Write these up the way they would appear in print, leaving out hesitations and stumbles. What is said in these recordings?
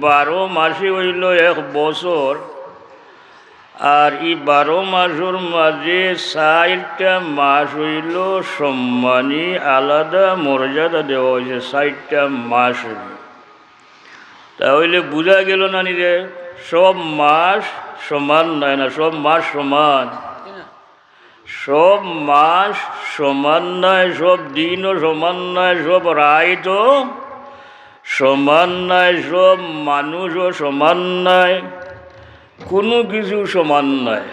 12 মাসে হইল 1 বছর, আর এই 12 মাসের মাঝে 4টা মাস হইল সম্মানী আলাদা মর্যাদা দেওয়া হয়েছে। 4টা মাস তাহলে বোঝা গেল না যে সব মাস সমান নয়, না সব মাস সমান, সব মাস সমান নয়, সব দিনও সমান নয়, সব রাতও সমান নয়, সব মানুষও সমান নয়, কোনো কিছু সমান নয়।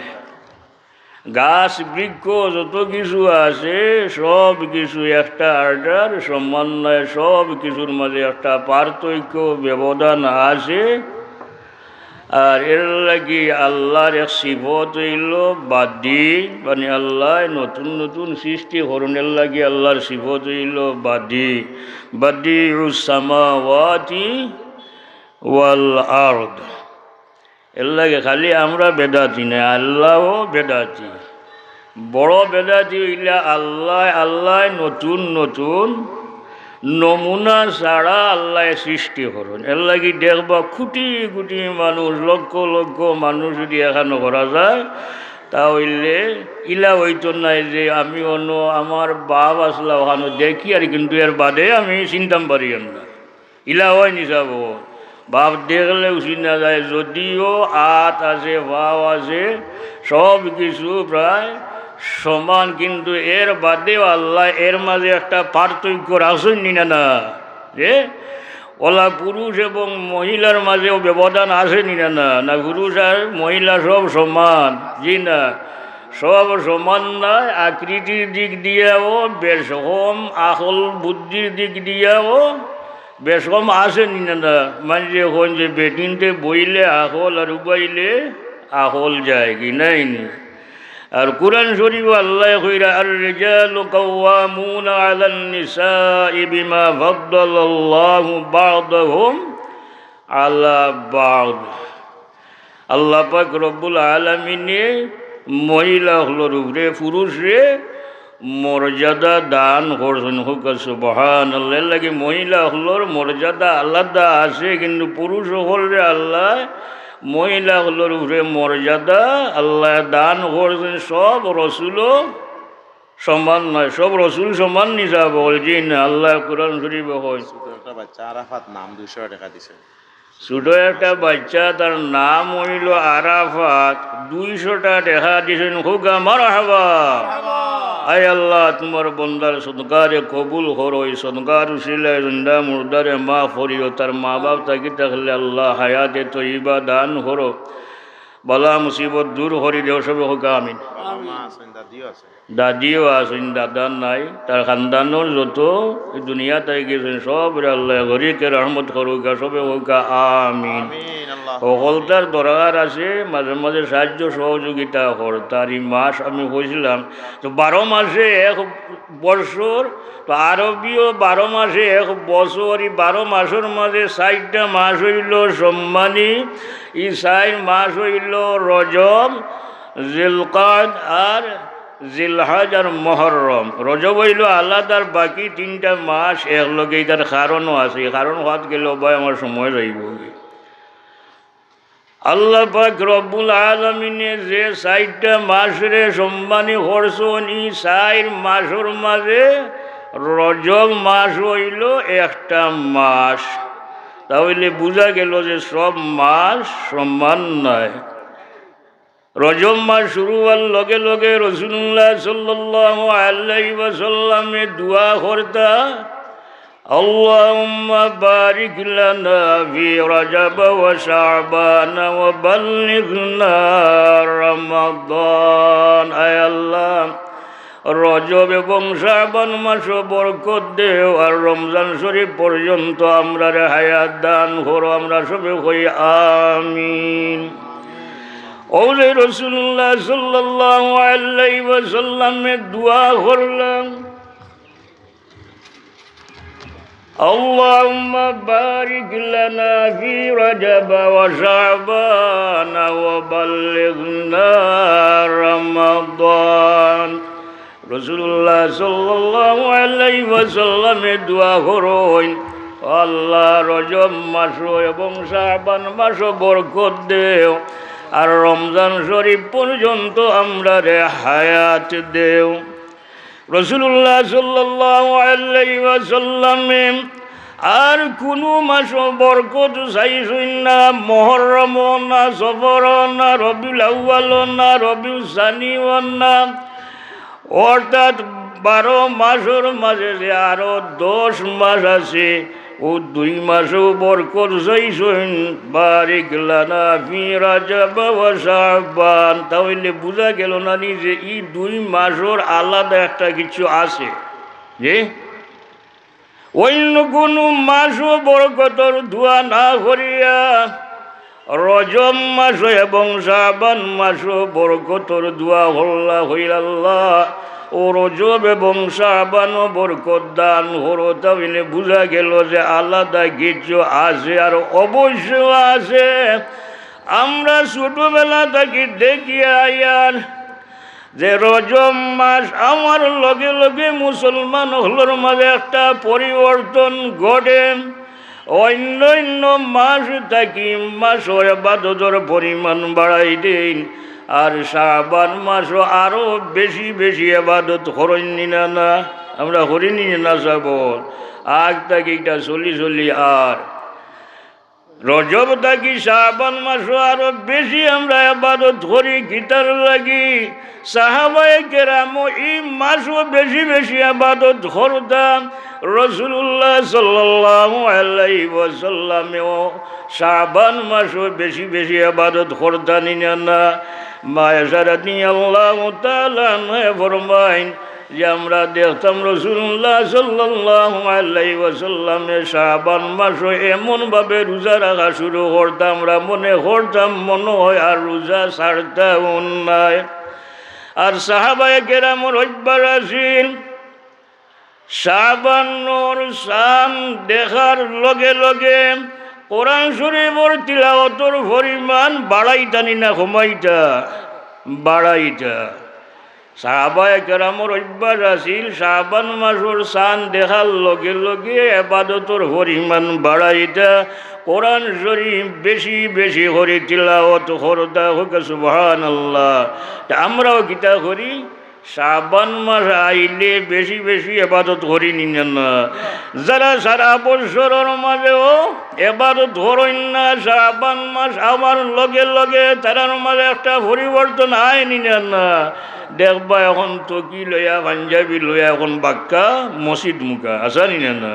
গাছ বৃক্ষ যত কিছু আছে সব কিছু একটা আর্ডার সমান নয়, সব কিছুর মাঝে একটা পার্থক্য ব্যবধান আছে। আর এর লাগি আল্লাহর এক সিফত হইল বাদী, মানে আল্লাহ নতুন নতুন সৃষ্টি হরণের লাগি আল্লাহর সিফত হইল বাদী, বাদিউস সামাওয়াতি ওয়াল আরদ। এর লাগে খালি আমরা বেদাতি না, আল্লাহও বেদাতি। বড় বেদাতি হইলে আল্লাহ নতুন নতুন নমুনা ছাড়া আল্লাহ সৃষ্টি করুন। এর লাগি দেখবা কোটি কোটি মানুষ, লক্ষ লক্ষ মানুষ যদি এখানে করা যায়, তাহলে ইলা হইতো নাই যে আমি অন্য আমার বাপ আসলা ওখানে দেখি আর কিন্তু এর বাদে আমি চিনতাম পারি না, ইলা হয় নিসাব। বাপ দেখলেও চিনা যায়, যদিও হাত আছে ভাও আছে সব কিছু প্রায় সমান, কিন্তু এর বাদেও আল্লাহ এর মাঝে একটা পার্থক্য রাখছেন না, না যে ওলা পুরুষ এবং মহিলার মাঝেও ব্যবধান আছে না, না না পুরুষ আর মহিলা সব সমান, জি না, সব সমান নয়। আকৃতির দিক দিয়েও বেশ কম, আকল বুদ্ধির দিক দিয়েও বেশ কম আছে না, না মানে যখন যে বেটিনতে বইলে আকল আর উবাইলে আকল যায় কি নাই। আর কুরআন শরীফ আল্লাহ কইরা আর রিজালু কাওয়ামুনা আলান নিসাই বিমা ফাদ্দালাল্লাহু বা'দাহুম আলা বা'দ। আল্লাহ পাক রব্বুল আলামিনে মহিলা হলোর উপরে পুরুষরে মর্যাদা দান করছেন। হোক সুবহানাল্লাহ। লাগে মহিলা হলোর মর্যাদা আলাদা আছে, কিন্তু পুরুষ হলরে আল্লাহ মহিলা হলোর উপরে মর্যাদা আল্লাহ দান করছেন। সব রসুলও সমান নয়, সব রসুল সমান নিসা বলছি না। আল্লাহ কোরআন শরীফ হয় একটা বাচ্চা আরাফাত নাম 200 টাকা দিছে। ছোট একটা বাচ্চা, তার নাম হইল আরাফাত, 200 টাকা দেখা দিয়েছেন। হোগা মারহাবা। আয় আল্লাহ তোমার বন্দার সদকারে কবুল করো, এই সদকার উসিলায় জিন্দা মুর্দারে মা করিও, তার মা বাপ থাকি থাকলে আল্লাহ হায়াতে তৈবা দান করো, বালা মুসিবত দূর করি দেও সবে হোক আমিন। দাদিও আছেন, দাদা নাই, তার খানদানোর যত দুনিয়া তাই গেছেন সব আল্লাহ গরিকে রহমত করুক, সবে হোক আমিন। সকলটার দরকার আছে, মাঝে মাঝে সাহায্য সহযোগিতা কর। তার এই মাস আমি কইছিলাম তো 12 মাসে 1 বছর, তো আরবীয় 12 মাসে 1 বছর। এই 12 মাসের মাঝে 4টা মাস হইল সম্মানী। এই 4 মাস হইল রজব, জিলকাদ আর জিলহজ আর মুহররম। রজব হইল আলাদা, আর বাকি 3টা মাস একলগে। তার কারণও আছে, কারণ হাত গেলে ভাই আমার সময় রইব। আল্লাহ পাক রব্বুল আলামিনে যে 4টা মাসরে সম্মানী করছেন, এই 4 মাসের মাঝে রজব মাস হইল একটা মাস। তাহলে বোঝা গেল যে সব মাস সমান নয়। রজব মাস শুরু হওয়ার লগে লগে রাসূলুল্লাহ সাল্লাল্লাহু আলাইহি ওয়াসাল্লামে দোয়া করতা, আল্লাহুম্মা বারিক লানা ফি রজব ওয়া শাবান ওয়া বাল্লিগনা রমাদান। আয় আল্লাহ, রজব এবং শাবান মাসে বরকত দেও, আর রমজান শরীফ পর্যন্ত আমরা হায়াত দান করো। আমরা সবে কই আমিন। ওলে রাসূলুল্লাহ সাল্লাল্লাহু আলাইহি ওয়াসাল্লামে দোয়া করলাম, আল্লাহুম্মা বারিক লানা ফি রজব ওয়া শাবান ওয়া বাল্লিগনা রমাদান। রাসূলুল্লাহ সাল্লাল্লাহু আলাইহি ওয়াসাল্লামে দোয়া করেন, আল্লাহ রজব মাসও এবং শাবান মাসও বরকত দেও, আর রমজান শরীফ পর্যন্ত আমরা রে হায়াত দেও। রাসূলুল্লাহ সাল্লাল্লাহু আলাইহি ওয়াসাল্লাম আর কোনো মাসও বরকত চাইছই না, মুহররম না, সফর না, রবিউল আউয়াল না, রবিউল সানিও না, অর্থাৎ 12 মাসের মাঝে যে আরো 10 মাস আছে, ও 2 মাসেও বরকত চাইছই। বারিক লানা ফি রাজব ওয়া শাবান। তাহলে বোঝা গেল না নি যে এই 2 মাসের আলাদা একটা কিছু আছে, যে অন্য কোনো মাসও বরকতর দোয়া না করিয়া রজব মাস এবং শাবান মাসও বরকতর দোয়া হইলাল্লাহ ও রজব এবং শাবানও বরকত দান হলো। তাহলে বোঝা গেল যে আলাদা কিছু আছে, আর অবশ্য আছে। আমরা ছোটবেলা থেকে দেখি আয়ার যে রজব মাস আমার লগে লগে মুসলমান হলোর মাঝে একটা পরিবর্তন ঘটে। অন্য মাস থাকি মাসের ইবাদতের পরিমাণ বাড়াই দেন, আর শাবান মাসও আরো বেশি বেশি ইবাদত করেননি না, আমরা করিনি না সব আগ থাকি এটা চলি আর রজব থাকি শাবান মাসও আরো বেশি আমরা ইবাদত করি। গীতার লাগি সাহাবায়ে কেরাম এই মাসও বেশি বেশি ইবাদত করতাম। রাসূলুল্লাহ সাল্লাল্লাহু আলাইহি ওয়াসাল্লামও শাবান মাসও বেশি বেশি ইবাদত করতেন না। মা আয়েশা রাদিয়াল্লাহু তাআলা ফরমায়েন যে আমরা দেখতাম রাসূলুল্লাহ সাল্লাল্লাহু আলাইহি ওয়াসাল্লামে শাবান মাসও এমনভাবে রোজা রাখা শুরু করতাম, আমরা মনে করতাম মনে হয় আর রোজা ছাড়তাম না। আর সাহাবায়ে কেরামের অভ্যাস আছিল শাবানোর চাঁদ দেখার লগে লগে কোরআন শরীফের তিলাওয়াতের পরিমাণ বাড়াইতানি না কমাইতা? বাড়াইতা। সাহাবায়ে কেরামের অভ্যাস আছিল শাবান মাসের চাঁদ দেখার লগে লগে ইবাদতের পরিমাণ বাড়াইতা, কোরআন শরীফ বেশি বেশি করে তিলাওয়াত করতা। হোক সুবহানাল্লাহ। আমরাও কিতা করি? শাবান মাস আইলে বেশি বেশি ইবাদত করি না। যারা সারা বছরের মাঝেও ইবাদত করেন না, শাবান মাস আমার লগে লগে তারার মাঝে একটা পরিবর্তন আইনি না। দেখবা এখন তো কি লইয়া পাঞ্জাবি লইয়া এখন বাক্কা মসজিদ মুখা আসানি না,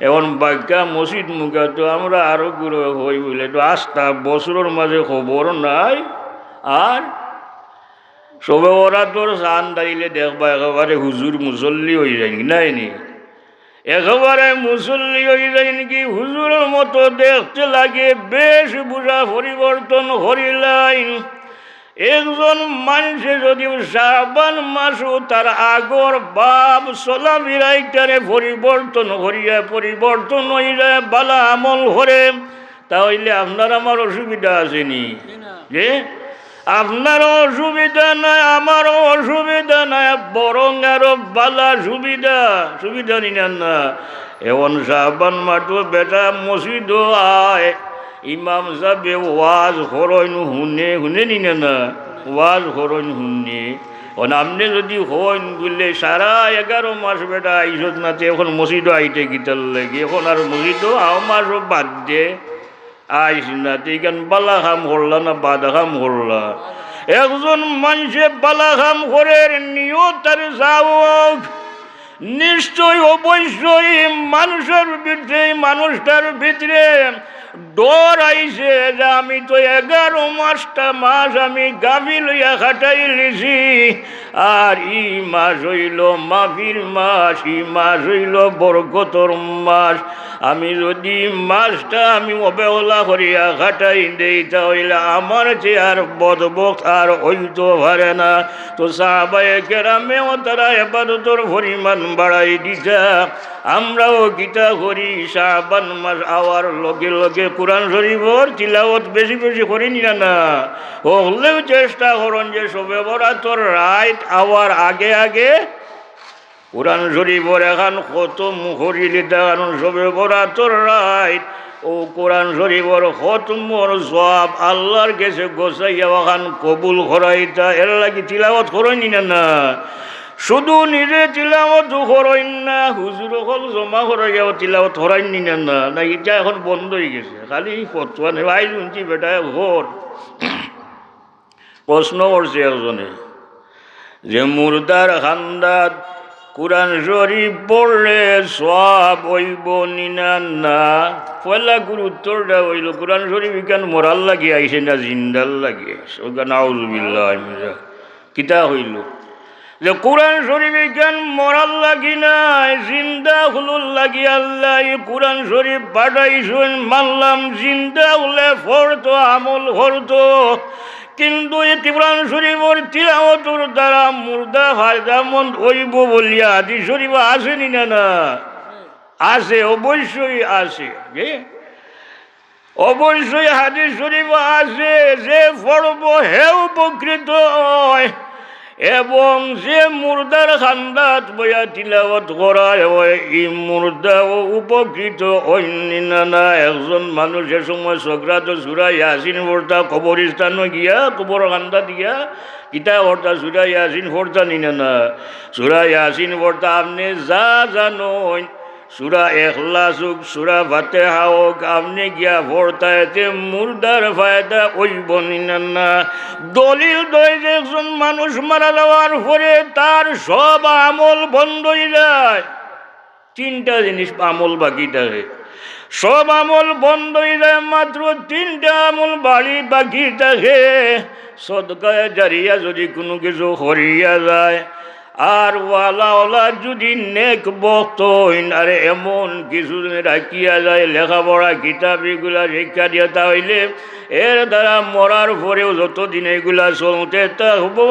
এখন বাক্কা মসজিদ মুখা। তো আমরা আরো গুলো হই বলে তো আস্থা বছরের মাঝে খবর নাই। আর সবে ওরা তোর চান দাঁড়িয়ে দেখবা একেবারে হুজুর মুসল্লি হয়ে যায় নাই নি, একেবারে মুসল্লি হয়ে যায় নাকি হুজুরের মতো দেখতে লাগে। বেশ বুঝা পরিবর্তন করিলাই। একজন মানুষে যদি শাবান মাসও তার আগর বাপ চলাফেরাইটারে পরিবর্তন করিয়া পরিবর্তন হয়ে যায় বালা আমল করে, তাহলে আপনার আমার অসুবিধা আসেনি? যে আপনারও অসুবিধা নাই, আমারও অসুবিধা নাই, বরং আরো বালা সুবিধা নিলেন না। এখন শাবান মাসও বেটা মসজিদ আয়, ইমাম সাহেব ওয়াজ হরইন হুনে নিনে না, ওয়াজ হরইন হুনে। আপনি যদি হইন বললে সারা 11 মাস বেটা আইসত না, এখন মসজিদও আইতে গীতার লাগে, এখন আর মসজিদও মাসও বাদ দে আইস না, এইখান বালা খাম করলা না বাদা খাম করলা। একজন মানুষে বালা খাম করে নিয়ত তার যাওক, নিশ্চয় অবশ্যই মানুষটার ভিতরে ডর আইছে যে আমি তো 11 মাস আমি গাভী লইয়া খাটাই লিছি, আর ই মাস হইল মাফির মাস, ই মাস হইল বরকতর মাস। আমি যদি মাসটা আমি অবহেলা করিয়া খাটাই দেই, তাহলে আমার চেয়ে আর বদবক্ত আর হইতে পারে না। তো সাহাবায়ে কেরামেও তারা ইবাদতের পরিমাণ বাড়াই দিতা। আমরাও গীতা করি শাবান মাস আওয়ার লগে লগে কোরআন শরীফর তিলাওয়াত বেশি বেশি করি না। হলেও চেষ্টা করুন যে শবে বরাতর রাত আওয়ার আগে আগে কোরআন শরীফর এখন খতম করিলে কারণ সবে বরাতর রাইত ও কোরআন শরীফর খতমর সব আল্লাহর কাছে গোসাইয়া ওখান কবুল করাইতা এর লাগি তিলাওয়াত করাইনি না শুধু নিজে তিলাওয়াত করাইন না হুজুর হল জমা করাইয়াও তিলাওয়াত করাইনি না না এটা এখন বন্ধ হয়ে গেছে খালি ফতোয়া নেই ভাই শুনছি বেটা ঘর প্রশ্ন করছে একজনে যে মুর্দার খান্দাত কোরআন শরীফ পড়লে সব হইব নিনা না পয়লা গুরুত্তরটা হইল কোরআন শরীফ কেন মরাল লাগিয়ে আইসে না জিন্দাল লাগিয়ে আইসে ওখানে আউজুবিল্লাহ কিতা হইল যে কোরআন শরীফ কেন মরাল লাগি নাই জিন্দা হুলুল লাগি আল্লাহ কোরআন শরীফ পাঠাইছেন মানলাম জিন্দা হলে ফরতো আমল করতো কিন্তু এই কোরআন শরীফর তিলাওয়াতের দ্বারা মুর্দা ফায়দামন্দ হইব বলিয়া হাদিস শরীফ আসেনি না আছে অবশ্যই আছে অবশ্যই হাদিস শরীফ আছে যে পড়ব হে উপকৃত হয় এবং যে মুর্দার খান্দাত বইয়া তিলাওয়াত করা হয় এই মুর্দাও উপকৃত হয়নি না একজন মানুষ যে সময় সগ্রাত সুরা ইয়াসিন পড়তা কবরস্থানে গিয়া কবর খান্দা দিয়া কিতা পড়তা সুরা ইয়াসিন পড়তা নিনা না সুরা ইয়াসিন পড়তা আপনি যা জানোন সুরা এখলাস হোক সুরা ফাতিহা হোক আপনি গিয়া পড়তা এতে মুর্দার ফায়দা হইব না দলিল দই যে একজন মানুষ মারা যাওয়ার পরে তার সব আমল বন্ধ হয়ে যায় তিনটা জিনিস আমল বাকি থাকে সব আমল বন্ধ হয়ে যায় মাত্র তিনটা আমল বাকি থাকে সদকায়ে জারিয়া যদি কোনো কিছু হরিয়া যায় আর ওয়ালা যদি নেক বক্ত হইন আর এমন কিছু রাখিয়া যায় লেখাপড়া কিতাব এগুলা শিক্ষা দিয়া তাহলে এর দ্বারা মরার পরেও যতদিন এগুলা চলতে থাকবো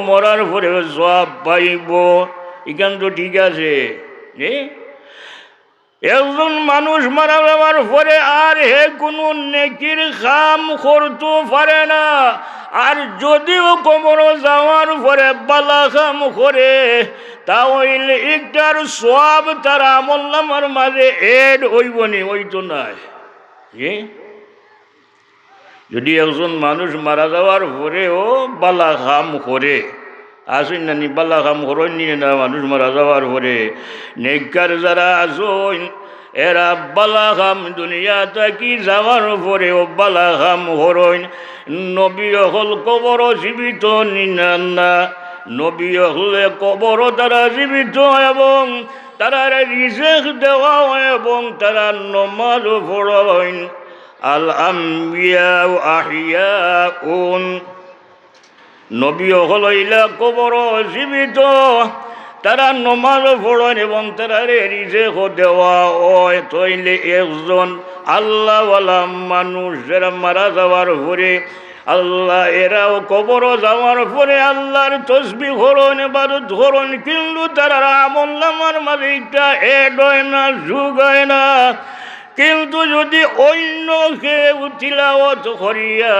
মরার পরেও সব পাইব এখান তো ঠিক আছে একজন মানুষ মারা যাওয়ার পরে আর হে কোনো নেকির কাম করতে পারে না আর যদিও কবর যাওয়ার পরে বালা কাম করে তাহলে একটার সব তার আমল নামার মাঝে এড হইবনি ওই তো নাই যদি একজন মানুষ মারা যাওয়ার পরেও বালা কাম করে আসেন না নি বালা কাম করেন নি না মানুষ মারা যাওয়ার পরে নেককার যারা আসেন এরা বালা কাম দুনিয়া থাকি যাওয়ার পরেও বালা কাম করেন নবী হল কবর জীবিত নিনান না নবী হলে কবর তারা জীবিত এবং তারা রিজেক দেওয়া হয় এবং তারা নমাজ পড়েন আল আম্বিয়া আহিয়াউন নবী হল ইলা কবর জীবিত তারা নমাজ পড়েন এবং তারা রিজেক দেওয়া হয় তইলে একজন আল্লাহওয়ালা মানুষ যারা মারা যাওয়ার পরে আল্লাহ এরাও কবর যাওয়ার পরে আল্লাহর তসবিহ করন ইবাদত করন কিন্তু তারা আমল নামার মাঝে এটা এড হয় না যুগ হয় না কিন্তু যদি অন্য কেউ তিলাওয়াত করিয়া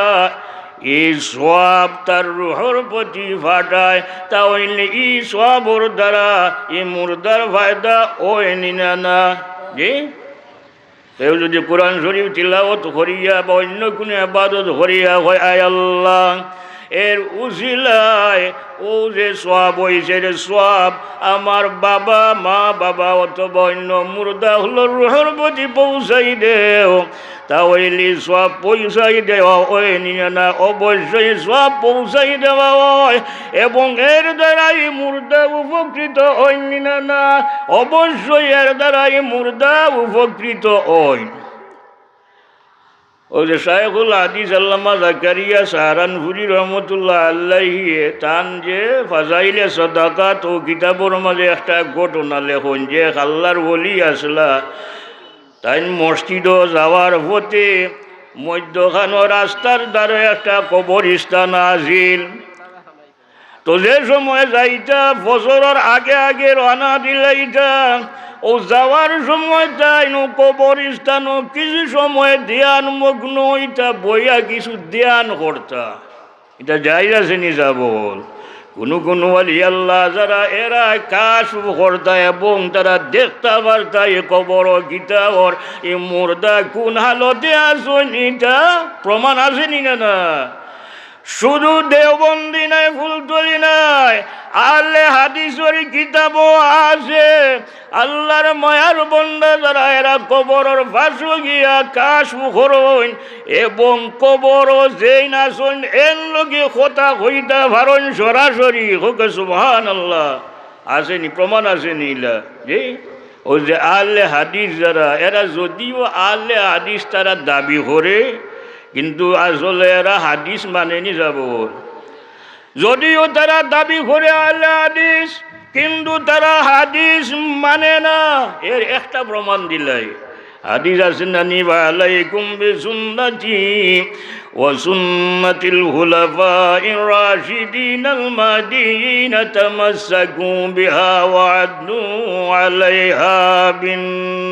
এই সব তার রুহর প্রতি ফাটায় তাহলে এই সবর দ্বারা এই মুর্দার ফায়দা ওই নিনা না জি কেউ যদি কোরআন শরীফ তিলাওয়াত করিয়া বা অন্য কোনো ইবাদত করিয়া হয় আয় আল্লাহ এর উসিলায় ও যে সওয়াব হইছে রে সওয়াব আমার বাবা মা বাবা অথবা অন্য মুর্দা হলো রুহের প্রতি পৌঁছাই দেও তাহলে সব পৌঁছাই দেওয়া হয় নিয়ে না অবশ্যই সব পৌঁছাই দেওয়া হয় এবং এর দ্বারাই মুর্দা উপকৃত হয় না অবশ্যই এর দ্বারাই মুর্দা উপকৃত হয় ও যে শায়খুল হাদিস আল্লামা জাকারিয়া সাহারানপুরি রহমতুল্লাহ আল্লাহি তান যে ফাজাইলে সাদাকাত ও কিতাবর মাঝে একটা ঘটনা লেখন যে আল্লাহর ওলি আসলা তাই মসজিদও যাওয়ার পথে মধ্যখানো রাস্তার দ্বারা একটা কবরস্থান আছিল তো যে সময় যাইতা ফজরের আগে আগে রওনা দিলাইতা ও যাওয়ার সময় তাই কবরস্থান কিছু সময় ধ্যান মগ্ন হইতা বইয়া কিছু ধ্যান করতা এটা যাই আছে নি যাব কোনো ওয়ালি আল্লাহ যারা এরা কাশ করতা এবং তারা দেখতে পারতা এ কবর গীতা ওর এ মুর্দা কোন হালতে আসুন এটা প্রমাণ আসেনি না শুধু দেওবন্দি নাই ফুলতলি নাই আলে হাদিসের কিতাবও আছে আল্লাহর মায়ার বন্দা যারা এরা কবরের পাশে গিয়া কাশ করুন এবং কবর যেই না শুন এর লগে কথা কইতা ভারণ সরাসরি হোক সুবহানাল্লাহ আসেনি প্রমাণ আসেনি ইলা যে ওই যে আলে হাদিস যারা এরা যদিও আলে হাদিস তারা দাবি করে কিন্তু আসলে এরা হাদিস মানেনি যাব যদিও তারা দাবি করে আলে হাদিস কিন্তু তারা হাদিস মানে না এর একটা প্রমাণ দিলাই হাদিস আছে না নিবা আলাইকুম বিসুন্নতি ওয়া সুন্নাতিল খুলাফাইর রাশিদিনাল মাহদিয়িন তামাসসাকু বিহা ওয়া আদু আলাইহা বিন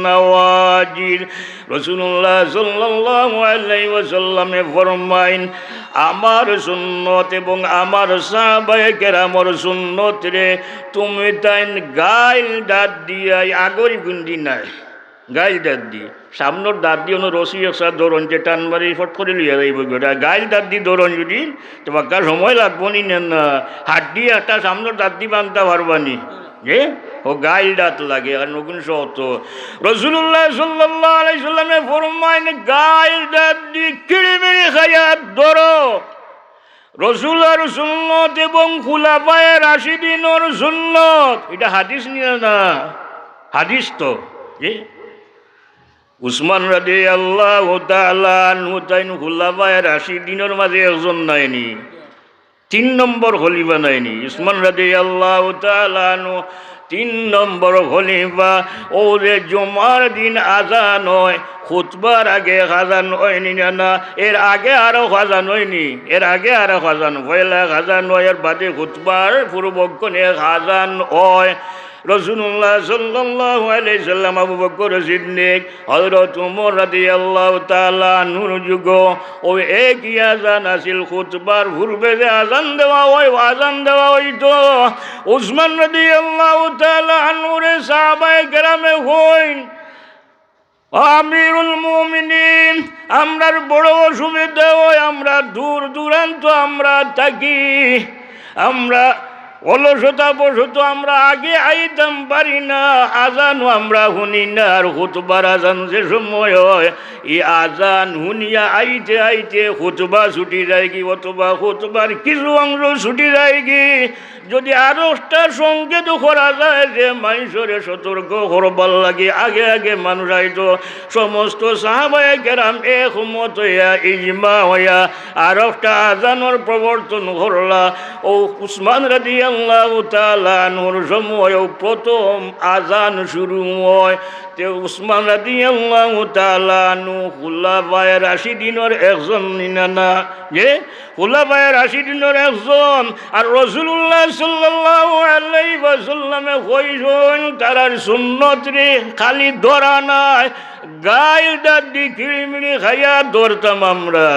নওয়াজির রাসূলুল্লাহ সাল্লাল্লাহু আলাইহি ওয়াসাল্লামে ফরমাইন আমার সুন্নত এবং আমার সাহাবায়ে কেরামের সুন্নত রে তুমি তাইন গাইল দাঁত দিয়া আগরি গুন্ডি নাই গাইল দাঁত দি সামনের দাঁত দিয়ে অন্য রসি একসা দৌড়ন যে টান মারি ফট করে লিয়া যাইব গোটা গাইল দাঁত দি দৌড়ন যদি তোমার কার সময় লাগবো নি না হাত দিয়ে একটা সামনের দাঁত দি বানতে পারবানি যে ও গাইল দাঁত লাগে আর নতুন শত রাসূলুল্লাহ সাল্লাল্লাহু আলাইহি সাল্লামে ফরমাইন গাইল দাঁত দি কিড়িমিড়ি খাইয়া ধরো রসুলের সুন্নত এবং খুলাফায়ে রাশিদিনের সুন্নত এটা হাদিস নিয়ে না হাদিস তো যে উসমান রাদিয়াল্লাহু তাআলা আনহু তাইন খুলাফায়ে রাশিদিনের মাঝে একজন নাইনি 3 নম্বর খলিফা নাইনি উসমান রাদিয়াল্লাহু তাআলা আনহু 3 নম্বর খলিফা ও যে জুমার দিন আযান হয় খুতবার আগে আযান হয়নি না এর আগে আরো আযান হয়নি এর আগে আরো আযান পয়লা আযান হয় এর বাদে খুতবার পূর্বক্ষণে আযান হয় রাসূলুল্লাহ সাল্লাল্লাহু আলাইহি সাল্লাম আবু বকর সিদ্দিক হযরত ওমর রাদিয়াল্লাহু তাআলা নূর যুগ ও এক আযান আসিল খুতবার পূর্বে যে আযান দেওয়া হইতো উসমান রাদিয়াল্লাহু তাআলা নূরে সাহাবায়ে কেরামে হইন আমিরুল মুমিনিন আমরার বড় অসুবিধা হয় আমরা দূর দূরান্ত আমরা থাকি আমরা অলসতা বসত আমরা আগে আইতাম পারি না আজানও আমরা শুনি না আর খুতবার আজান যে সময় হয় এই আজান শুনিয়া আইতে আইতে খুতবা ছুটি যায় কি অথবা খুতবার কিছু অংশ ছুটি যায় কি যদি আরো একটা সংকেত করা যায় যে মানুষরে সতর্ক করবার লাগে আগে আগে মানুষ আইতো সমস্ত সাহাবায়ে কেরাম একমত হইয়া ইজমা হইয়া আর একটা আজানের প্রবর্তন করলা ও উসমান রাদিয়াল্লাহু তাআলা আনহুর সময় প্রথম আজান শুরু হয় তে উসমান রাদিয়াল্লাহু তাআলা আনহু খুলাফায়ে রাশিদিনের একজন নিনা যে খুলাফায়ে রাশিদিনের একজন আর রাসূলুল্লাহ সাল্লাল্লাহু আলাইহি ওয়াসাল্লামে কইছেন তারার সুন্নত রে খালি ধরা নাই গাইল দাঁত দি কিড়িমিড়ি খাইয়া ধরতাম আমরা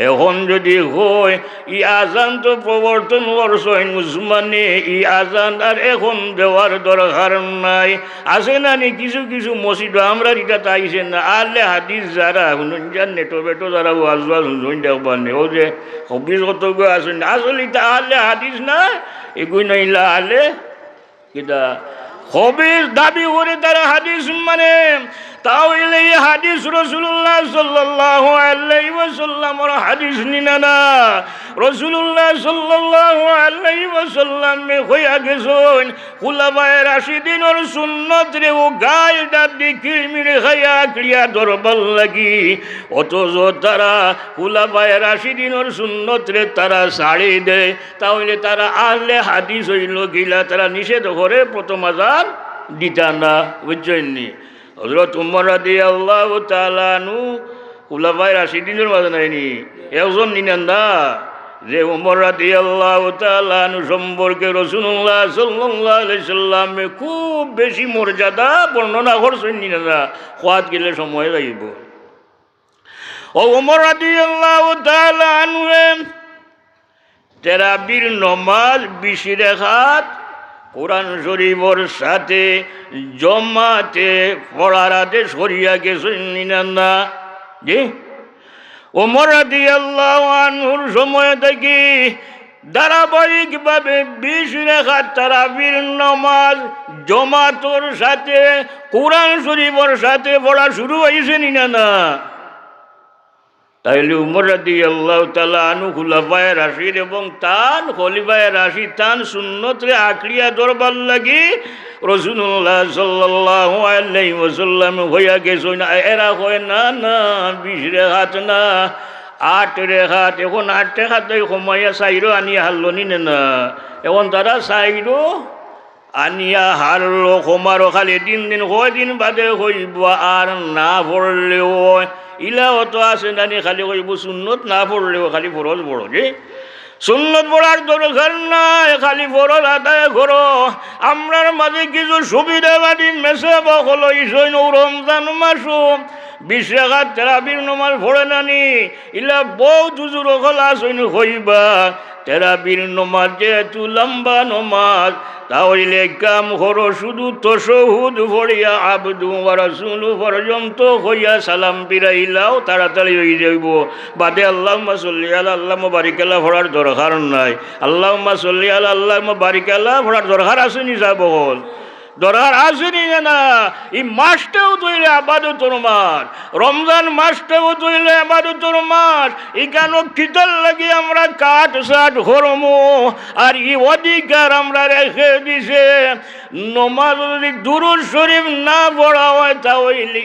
এখন যদি হয় ই আজান তো প্রবর্তন করছেন উসমানে ই আজান আর এখন দেওয়ার দরকার নাই আছে না নি কিছু কিছু মসজিদ আমরা এটা তাইছে না আলে হাদিস যারা হুনজান নেটো বেটো যারা ওয়াজ হুনজান দেখবানে ও যে হবিস কত আছেন আসলে এটা আলে হাদিস না এগুই নাইলা আলে কিটা হবিস দাবি করে তারা হাদিস মানে তাহলে এই হাদিস রাসূলুল্লাহ সাল্লাল্লাহু আলাইহি ওয়াসাল্লামের হাদিস নিনা রাসূলুল্লাহ সাল্লাল্লাহু আলাইহি ওয়াসাল্লামে কইয়া গেছেন খুলাফায়ে রাশিদিনের সুন্নত রে ও গাইল দাঁত দি কিড়মিড়ি খাইয়া ক্রিয়া ধরবার লাগি অথচ তারা খুলাফায়ে রাশিদিনের সুন্নত রে তারা ছাড়ি দেয় তাহলে তারা আহলে হাদিস হইল গিলা তারা নিষেধ করে প্রথম আযান দিতা না বুঝছেননি হযরত ওমর রাদিয়াল্লাহু তাআলা আনহু খুলাফায়ে রাশিদিনের মাঝে নাইনি একজন নিনেন না যে ওমর রাদিয়াল্লাহু তাআলা আনহু সম্পর্কে রাসূলুল্লাহ সাল্লাল্লাহু আলাইহি সাল্লাম খুব বেশি মর্যাদা বর্ণনা করছেন না খোয়াত গেলে সময় যাইব ও ওমর রাদিয়াল্লাহু তাআলা আনহু তেরাবির নমাজ 20 রাকাত কোরআন শরীফের সাথে জমাতে পড়ার আদেশ করিয়া গেছেন না জি। ওমর রাদিয়াল্লাহু আনহুর সময় থেকে ধারাবাহিকভাবে 20 রাকাত তারাবির নামাজ জমাতর সাথে কোরআন শরীফের সাথে পড়া শুরু হয়েছে না। তাইলে উমর রাদিয়াল্লাহু তাআলা আনহু খুলাফায়ে রাশিদ এবং তান খলিফায়ে রাশিদ তান সুন্নতরে আঁকড়িয়া ধরবার লাগি রাসূলুল্লাহ সাল্লাল্লাহু আলাইহি ওয়াসাল্লাম হইয়া গেছেন। এরা কয় না না 20 রাকাত না 8 রাকাত। এখন 8 রাকাত সময়ে চাইরো আনিয়া হারলনি না। এখন তারা চাইরো আনিয়া হারলো কমারো খালি দিন কয়দিন বাদে হইব আর না পড়লেও ইলাও তো আছে নানি খালি কইব সুন্নত না পড়লেও খালি ফরজ পড়ো যে সুন্নত পড়ার দরকার নাই খালি ফরজ আদায় করো। আমরার মাঝে কিছু সুবিধাবাদী মেসেব হলো ইসইন রমজান মাসও 20 রাকাত তারাবির নামাজ পড়ে নানি ইলা বহুত হুজুর হল আসইন হইবা তারাবির নামাজ যেহেতু লম্বা নামাজ তাহলে কাম করো শুধু তাশাহুদ পড়িয়া আবদু ওয়া রাসূলু পর্যন্ত হইয়া সালাম ফিরাইলাও তাড়াতাড়ি হয়ে যাইব। বাদে আল্লাহুম্মা সাল্লি আলা আল্লাহুম্মা বারিক আলা পড়ার দরকার নাই। আল্লাহুম্মা সাল্লি আলা আল্লাহুম্মা বারিক আলা পড়ার দরকার আছে নি যাব বল দরকার আছে নি না। এই মাসটাও তৈলে আবাদতর মাস, রমজান মাসটাও তৈলে আবাদতর মাস। এখানে কিতাল লাগি আমরা কাঠ সাট হরমো আর এই অধিকার আমরা রেখে দিছে। নমাজ যদি দুরূদ শরীফ না পড়া হয় তাহলে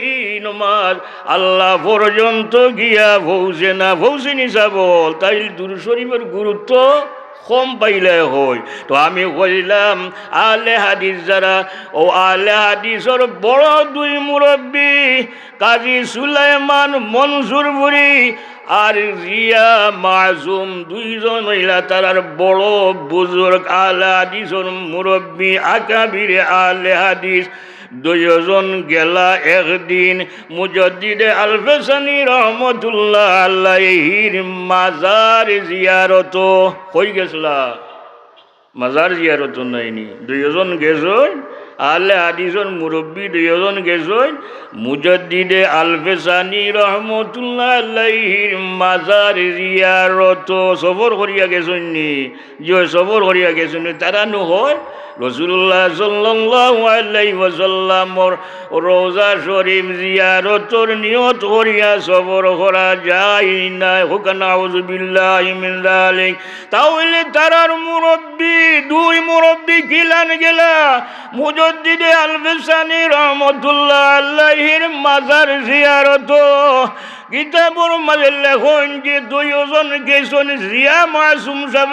নমাজ আল্লাহ পর্যন্ত গিয়া পৌঁছে না পৌঁছেনি যাব। তাই দুরূদ শরীফের গুরুত্ব কম পাইলে হয়। তো আমি কইলাম আলে হাদিস যারা ও আলে হাদিসের বড় দুই মুরব্বী কাজী সুলাইমান মনসুরপুরি আর রিয়া মাসুম দুইজন হইলা তারার বড় বুজুর্গ আলে হাদিসের মুরব্বী আকাবিরে আলে হাদিস দুইজন গেলা একদিন মুজাদ্দিদে আল-ফেসানি রহমতুল্লাহ আলাইহির মাজার জিয়ারত হই গেছলা। মাজার জিয়ারত নাইনি দুইজন গেছন আলে হাদিসের মুরব্বী দুইজন গেছন মুজাদ্দিদে আল-ফেসানি রহমতুল্লাহ আলাইহির মাজার জিয়ারত সফর করিয়া গেছন নি যে সফর করিয়া গেছন তারা নহয় রাসূলুল্লাহ সাল্লাল্লাহু আলাইহি ওয়াসাল্লামর রওজা শরীফ জিয়ারতর নিয়ত করিয়া সফর করা যায় না। হুকা নাউযু বিল্লাহি মিন যালিক। তাহলে তারার মুরব্বী দুই মুরব্বী গিলান গেলা মুজাদ্দিদে আল-ফেসানি রহমাতুল্লাহ আলাইহির মাজার জিয়ারত। কিতাবর মাঝে লেখন যে দুইজন গেছেন জিয়া মাসুম সাহেব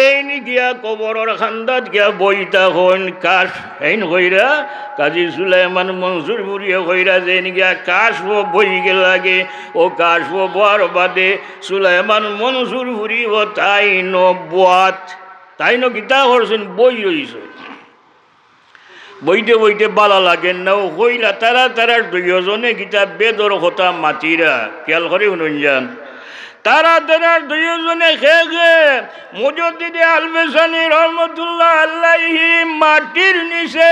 এই গিয়া কবরের খান্দাত গিয়া বইতা হন কাশ হেন কইরা কাজী সুলাইমান মনসুরপুরিয়া কইরা যে গিয়া কাশ বই গে লাগে ও কাশ বোয়ার বাদে সুলাইমান মনসুরপুরি ও তাই নবাত তাই ন গীতা করছেন বই রইছে বইতে বইতে বালা লাগেন না ও কইলা তারা তারা দুইজনে গীতা বেদর কথা মাতিরা খেয়াল করে শুনুন যান। তারা তারা দুইজনে খেয়ে মুজাদ্দিদে আল-ফেসানি রহমতুল্লাহ আলাইহি মাটির নিচে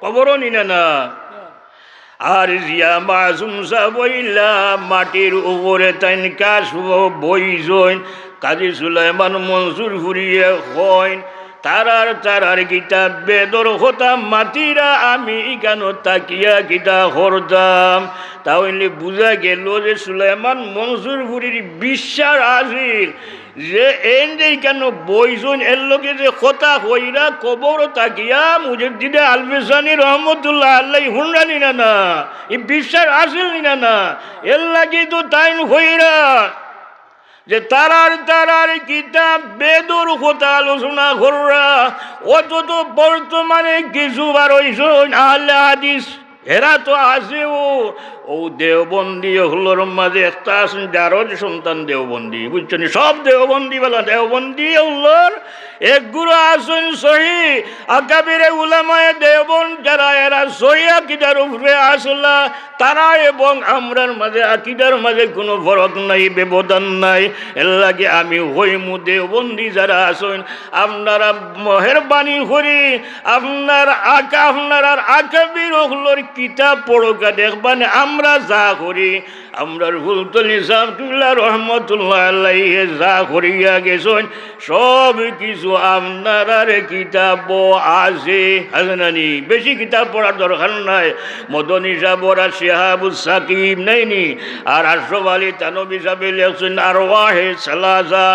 কবর নিনে না আর জিয়া মাসুম সাবইলা মাটির উপরে তাইন কাশ বইজন কাজী সুলাইমান মনসুরপুরিয়া কইন তারার গীতা বেদর হতা মাতিরা আমি কেন তাকিয়া গীতা হরদাম। তাহলে বুঝা গেল যে সুলাইমান মনসুরপুরির বিশ্বাস আসিল যে এই কেন বইজন এর লোকে যে কথা হইরা কবর তাকিয়া মুজাদ্দিদে আল-ফেসানি রহমতুল্লাহ আলাইহি হুনরানি না এই বিশ্বাস আসিল না এর লাগি তো তাই হইরা যে তারার কিতাব বেদর কথা আলোচনা কররা অত বর্তমানে কিছু বার হইছ আহলে হাদিস এরা তো আছে ও দেওবন্দি হলোর মাঝে একটা আছেন যারও যে সন্তান দেওবন্দি, বুঝছেন? সব দেওবন্দি বেলা দেওবন্দি হলোর এক গুরু আসেন সহি আকাবিরে উলামায়ে দেওবন্দ যারা এরা সহি আকিদার উপরে আসলা তারা এবং আমরার মাঝে আকিদার মাঝে কোনো ফরক নাই, ব্যবধান নাই। এর লাগে আমি হইমু দেওবন্দি যারা আসেন আপনারা মেহেরবানি করি আপনার আকাবির হলোর কিতাব পড়োকা দেখবান আমরা যা করি আমরার ফুলতলি সাহেবুল্লাহ রহমতুল্লাহ আলাইহি যা করিয়া গেছেন সব কিছু আপনার কিতাব আছে নানি। বেশি কিতাব পড়ার দরকার নাই। মদনী সাহেবরা শিহাবুস সাকিব নাইনি, আর আশরাফ আলী থানভী সাহেব লেখছেন আরওয়াহে সালাসা,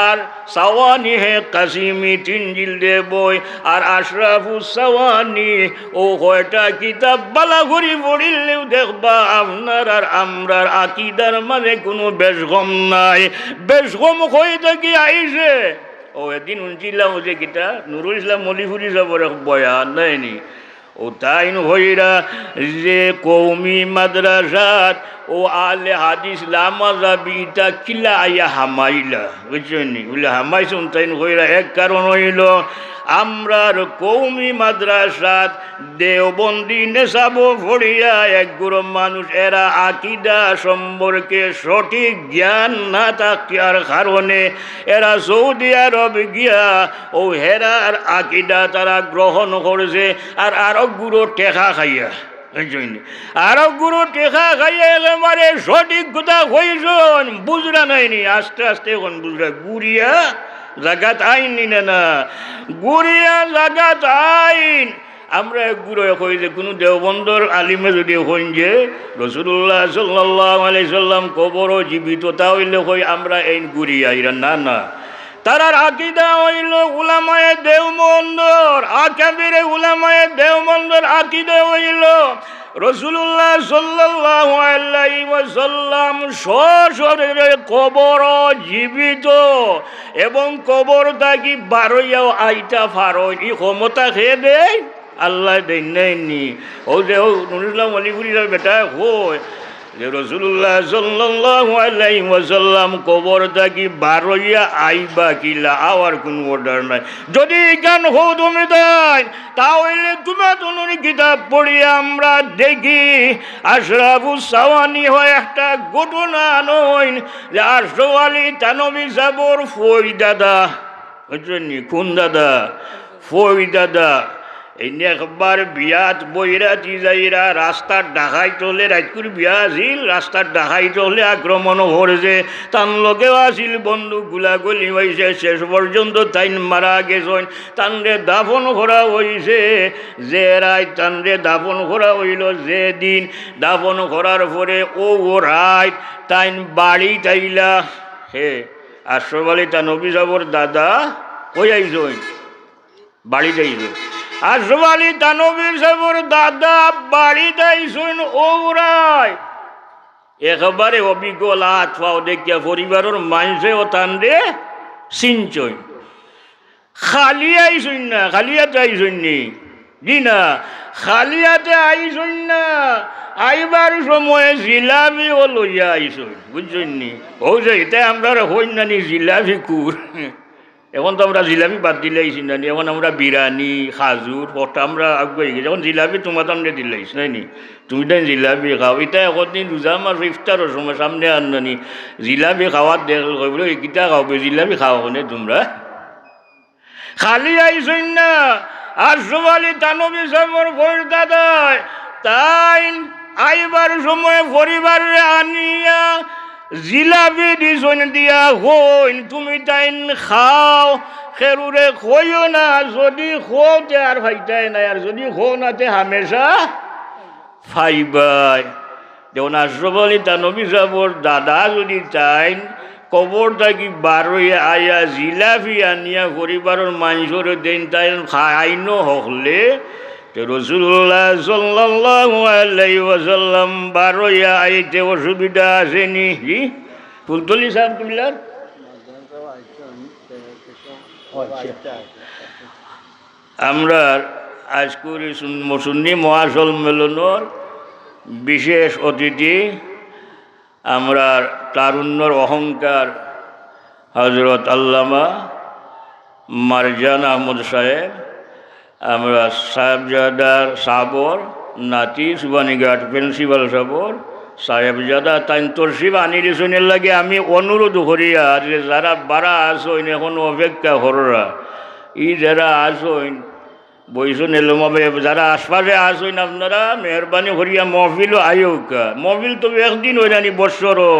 আর সাওয়ানিহে কাসিমি 3 জিলদে বই, আর আশরাফুস সাওয়ানি ও কয়টা কিতাব বালা করি পড়িলেও দেখবা আপনার আর আমরার আকিদার মানে কোনো বেশগম নাই। বেশগম হয়ে থাকি আইসে ও এদিন শুনছিলাম যে কিতা নুরুল ইসলাম মলিফুরি সাহেবের বয়ান নাইনি, ও তাই হইরা যে কৌমি মাদ্রাসাত ও আলে হাদিস লামাজাবিটা কিলা আইয়া হামাইলা, বুঝছেন? বলে হামাইছুন তাই হইরা এক কারণ হইল আমরার কৌমি মাদ্রাসাত দেওবন্দি নেশাব পড়িয়া এক গুরু মানুষ এরা আকিদা সম্পর্কে সঠিক জ্ঞান না থাকার কারণে এরা সৌদি আরব গিয়া ও হেরার আকিদা তারা গ্রহণ করেছে, আর আরো গুরু টেকা খাইয়া আরো গুরু টেকা খাইয়া একেবারে সঠিক কথা হয়েছেন বুঝরা নাইনি। আস্তে আস্তে এখন বুঝরা গুড়িয়া জাগাত আইন নিনে না, গুড়িয়া জাগাত আইন। আমরা গুরু কই যে কোনো দেওবন্দর আলিমে যদি হইন যে রাসূলুল্লাহ সাল্লাল্লাহু আলাইহি সাল্লাম কবর জীবিত তা হইলে কই আমরা এই গুড়িয়া ইরা না না। তারার আকিদা হইল উলামায়ে দেওবন্দর আকাবিরে উলামায়ে দেওবন্দর আকিদা হইল রাসূলুল্লাহ সাল্লাল্লাহু আলাইহি ওয়াসাল্লাম সশরীরে কবর জীবিত এবং কবর থাকি বারইয়াও আইতা ফারই ই ক্ষমতা খেয়ে দেয় আল্লাহ দেন নাইনি। ও যে নুরুল ইসলাম মলিফুরির বেটা হয় যে রাসূলুল্লাহ সাল্লাল্লাহু আলাইহি ওয়াসাল্লাম কবর থাকি বারইয়া আইবা কিলা আওয়ার কোনো অর্ডার নাই। যদি জ্ঞান হো তুমি তাই তাহলে তোমার তোর কিতাব পড়ি আমরা দেখি আশরাফুস সাওয়ানি হয় একটা ঘটনা নয় যে আশরাফ আলী থানভী সাহেবর ফই দাদা, বুঝছেন? কোন দাদা? ফই দাদা। এই একবার বিয়াত বইরাতি যাইরা রাস্তার ডাকাই চলে রাজকুর বিয়া আছিল, রাস্তার ডাকাই চলে আক্রমণ করেছে, তান লোকেও আসিল বন্দুক গুলাগুলি হয়েছে, শেষ পর্যন্ত তাইন মারা গেছেন। তানরে দাফন করা হয়েছে যে রায়, তানরে দাফন করা হইল যে দিন। দাফন করার পরে ও রায় তাইন বাড়ি তাইলা হে আশরাফ আলী থানভী সাহেবর দাদা কই আইছেন? বাড়ি যাইছে। আশরাফ আলী থানভী সাহেবর দাদা বাড়ি যাইছেন ওরাই একেবারে অবিকল হাত পাও দেখিয়া পরিবারের মানুষে ও তানরে চিনছই। খালি আইসুন না, খালিয়াতে আইসুন নি জি না, খালিয়াতে আইসুন না, আইবার সময়ে জিলাপি ও লইয়া আইসুন, বুঝছেন নি? ও যে এটা আমরা হইন না নি জিলাপি কুর। এখন তো আমরা জিলাপি বাদ দিলাইছি না, এখন আমরা বিরিয়ানি খাজুর পটা আমরা আগুয়াই গেছি। এখন জিলাপি তোমার সামনে দিলাইছি নাই নি, তুমি তাই জিলাপি খাও। এটা একদিন রোজা মাস ইফতারের সময় সামনে আননি জিলাপি খাওয়ার দেখল বলে এইটা খাওয়াবে, জিলাপি খাওয়া নে তোমরা? খালি আইসই না। আশরাফ আলী থানভী সাহেবর ভোর দাদায় তাই আইবার সময় পরিবারে আনিয়া জিলাপি দিছন দিয়া হইন তুমি তাইন খাও, খেরুরে খইও না, যদি খোতে আর ফাইতাই নাই, আর যদি খো নাতে হামেশা ফাইবাই। যেমন আশরাফ আলী থানভী সাহেবর দাদা যদি তাইন কবর থাকি বারইয়া আয়া জিলাপি আনিয়া পরিবারের মানুষের দেন তাই খাইনো হকলে রাসূলুল্লাহ সাল্লাল্লাহু আলাইহি ওয়াসাল্লাম বারইয়া আইতে অসুবিধা আসেনি? ফুলতলি সাহেব তুমিলার আমরা আজকুর সুন্নি মহাসল মেলনের বিশেষ অতিথি আমরা তারুণ্যর অহংকার হজরত আল্লামা মারজান আহমদ সাহেব, আমরা সাহেবজাদার সাবর নাতি সুবানীঘাট প্রিন্সিপাল সাবর সাহেবজাদা তাই তরসিব আনি রেশনের লাগে আমি অনুরোধ করি আর যারা বারা আসইন এখন অপেক্ষা হররা ই যারা আসইন বইসন এলোমাবে যারা আশপাশে আসইন আপনারা মেহরবানি করিয়া মহফিলও আয়োকা মহফিল তো একদিন হয় না বৎসরও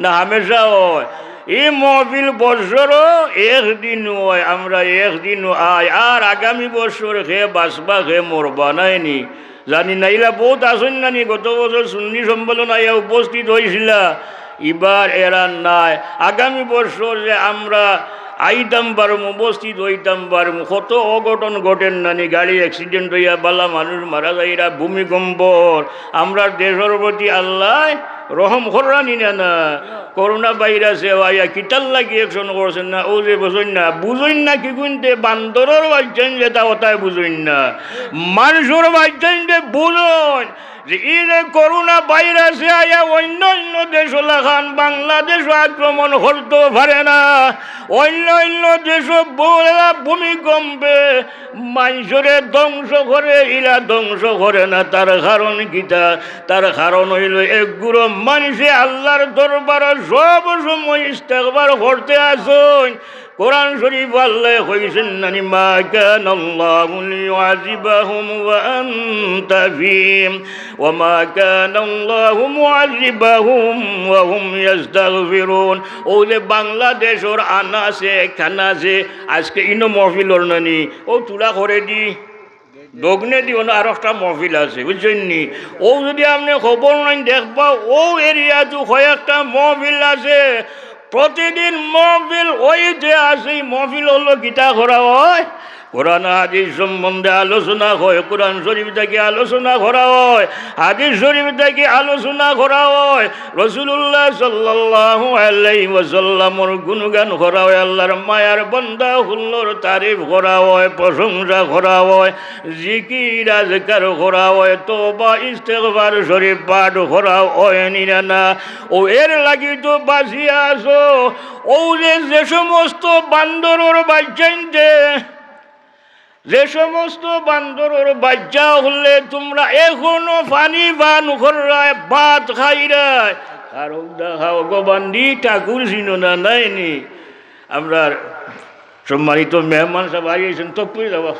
না হামেশা হয় এই মহফিল বৎসরও একদিন হয় আমরা একদিন আয় আর আগামী বছর খেয়ে বাঁচবা খেয়ে মরবা নাইনি জানি না ইলা বহুত আসেন নানি গত বছর সুন্নি সম্মেলন আইয়া উপস্থিত হয়েছিল এবার এরা নাই আগামী বছর যে আমরা আইতাম পারম উপস্থিত হইতাম পারম কত অঘটন ঘটেন নানি গাড়ি অ্যাক্সিডেন্ট হইয়া বালা মানুষ মারা যাইরা ভূমিকম্প আমরা দেশের প্রতি আল্লাহ রহম কররানি না করোনা ভাইরাসে আইয়া কিতাল লাগি একশন করছেন না ও যে বুঝইন না বুঝইন না কি গুনতে বান্দরের বাচ্চান যেটা ওটাই বুঝইন না মানুষের বাচ্চান যে বুঝইন যে এই যে করোনা ভাইরাসে আইয়া অন্য অন্য দেশ লাখান বাংলাদেশ আক্রমণ করতে পারে না অন্য অন্য দেশ ভূমিকম্পে মানুষরে ধ্বংস করে ইলা ধ্বংস করে না তার কারণ কিতা তার কারণ হইল একগুলো মানুষে আল্লাহর দরবারে সব সময় ইস্তেগফার করতে আসুন কোরআন শরীফ আল্লাহ কইছেন নানি মা কানা আল্লাহু লিউআযিবাহুম ওয়া আনতা ফীহিম ওয়া মা কানা আল্লাহু মুআযিবাহুম ওয়া হুম ইস্তাগফিরুন ও যে বাংলাদেশের আনাসে খানাসে আজকে ইনো মহফিলর নানি ও তুলা করে দি দগ্নে দিও না আর একটা মহফিল আছে বুঝছেন নি ও যদি আপনি খবর নাই দেখবা ও এরিয়াতে কয়েকটা মহফিল আছে প্রতিদিন মহফিল ওই যে আসে মহফিল হলো গীতা করা হয় কোরআন হাদিস সম্বন্ধে আলোচনা হয় কোরআন শরীফ থেকে আলোচনা করা হয় হাদিস শরীফ থেকে আলোচনা করা হয় রাসূলুল্লাহ সাল্লাল্লাহু আলাইহি ওয়াসাল্লামের গুণগান করা হয় আল্লাহর মায়ার বান্দা হুল্লোর তারিফ করা হয় প্রশংসা করা হয় জিকির আজকার করা হয় তওবা ইস্তেগফার শরীফ পাঠ করা হয় না ও এর লাগি তো বাঁচিয়া আছো ও যে সমস্ত বান্দরের বাচ্চাইতে যে সমস্ত বান্দরের বাচ্চা হলে তোমরা এখনো পানি পান করায় ভাত খাইরায় আর দেখাও গোবান্দি ঠাকুর চিনো না নাইনি আমরা সম্মানিত মেহমান সব আইয়েছেন তো পুজো যাওয়া